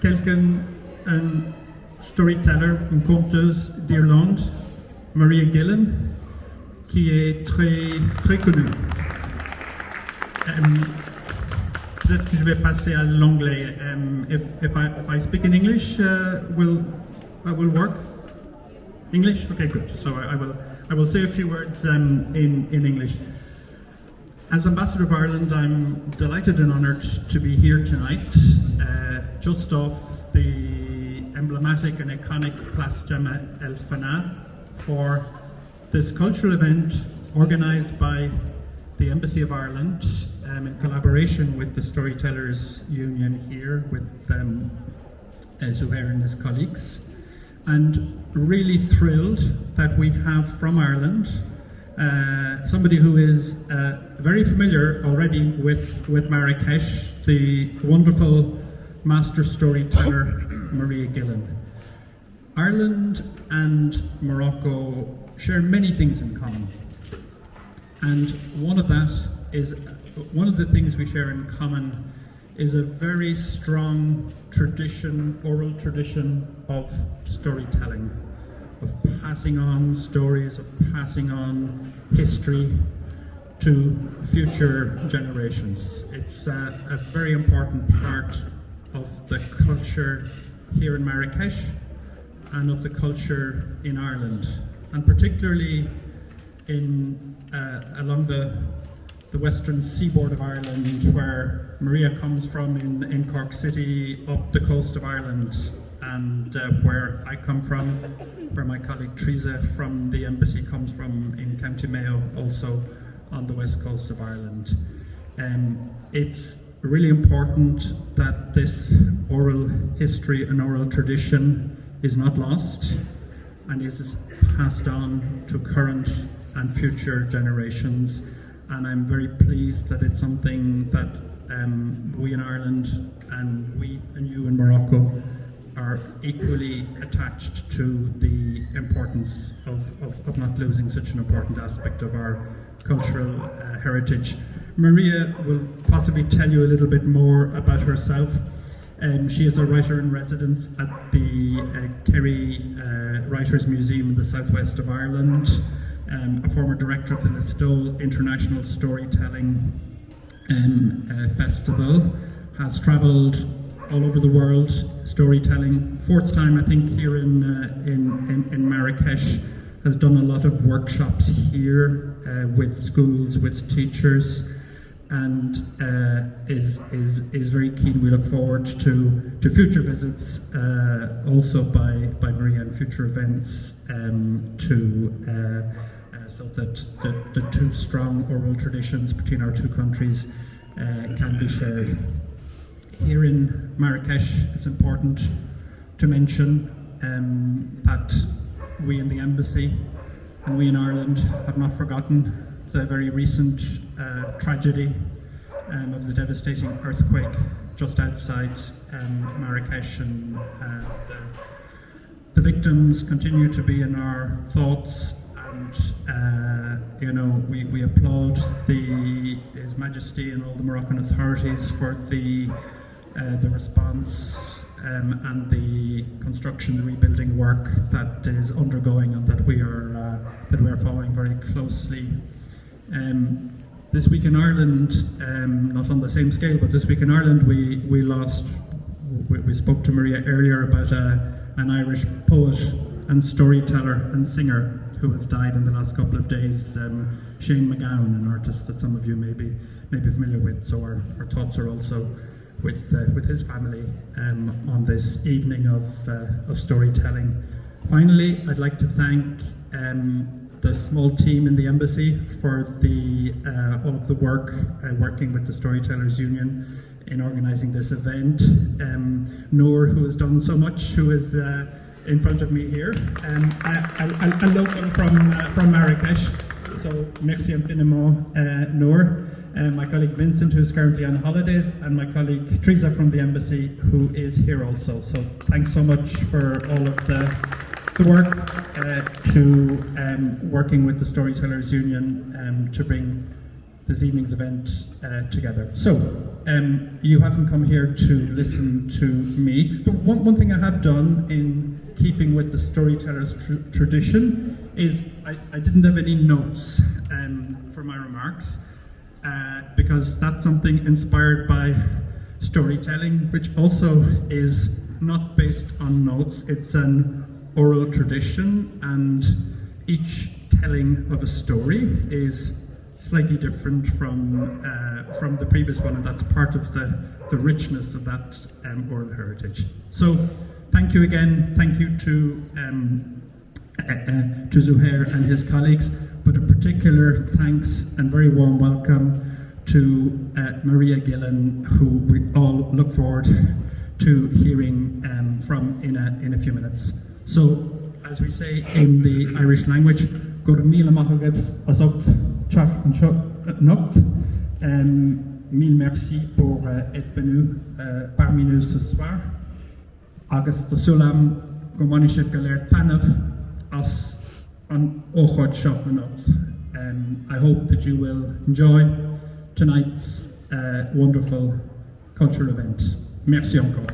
un storyteller, une conteuse d'Irlande, Maria Gillen, qui est très connue. Peut-être que je vais passer à l'anglais. If I speak in English, will work? English? Okay, good. So I will say a few words in English. As Ambassador of Ireland, I'm delighted and honoured to be here tonight, just off the emblematic and iconic Place Nour-Elhouda for this cultural event organised by the Embassy of Ireland in collaboration with the Storytellers Union here, with Zuhair and his colleagues, and really thrilled that we have from Ireland somebody who is very familiar already with Marrakech, the wonderful master storyteller Maria Gillen. Ireland and Morocco share many things in common, and one of the things we share in common is a very strong tradition, oral tradition of storytelling, of passing on stories, of passing on history to future generations. It's a very important part of the culture here in Marrakech and of the culture in Ireland, and particularly along the western seaboard of Ireland, where Maria comes from in Cork City, up the coast of Ireland, and where I come from, where my colleague Teresa from the embassy comes from in County Mayo, also on the west coast of Ireland. It's really important that this oral history and oral tradition is not lost and is passed on to current and future generations. And I'm very pleased that it's something that we in Ireland and we and you in Morocco are equally attached to the importance of not losing such an important aspect of our cultural heritage. Maria will possibly tell you a little bit more about herself. She is a writer in residence at the Kerry Writers Museum in the southwest of Ireland, a former director of the Listowel International Storytelling Festival, has travelled all over the world storytelling, fourth time I think here in Marrakech, has done a lot of workshops here with schools, with teachers, and is very keen. We look forward to future visits also by Maria and future events so that the two strong oral traditions between our two countries can be shared. Here in Marrakech, it's important to mention that we in the embassy and we in Ireland have not forgotten the very recent tragedy of the devastating earthquake just outside Marrakech, and the victims continue to be in our thoughts. And we applaud His Majesty and all the Moroccan authorities for the response and the construction, the rebuilding work that is undergoing and that we are following very closely. This week in Ireland, not on the same scale, but this week in Ireland, we spoke to Maria earlier about an Irish poet and storyteller and singer who has died in the last couple of days, Shane McGowan, an artist that some of you may be familiar with. So our thoughts are also with his family on this evening of storytelling. Finally, I'd like to thank the small team in the embassy for all of the work working with the Storytellers Union in organising this event. Nour, who has done so much, who is in front of me here, a local from Marrakech. So merci infiniment, Nour. My colleague Vincent, who's currently on holidays, and my colleague Teresa from the embassy, who is here also. So thanks so much for all of the work to working with the Storytellers Union to bring this evening's event together. So, you haven't come here to listen to me, but one thing I have done in keeping with the storyteller's tradition is I didn't have any notes for my remarks, because that's something inspired by storytelling, which also is not based on notes. It's an oral tradition, and each telling of a story is slightly different from the previous one, and that's part of the richness of that oral heritage. So thank you again. Thank you to Zuhair and his colleagues, but a particular thanks and very warm welcome to Maria Gillen, who we all look forward to hearing from in a few minutes. So, as we say in the Irish language, go to Mille mille merci pour être venu parmi nous ce soir. Agus Sulam Gomanishef Galer Tanov as an Ochot Shop I hope that you will enjoy tonight's wonderful cultural event. Merci encore.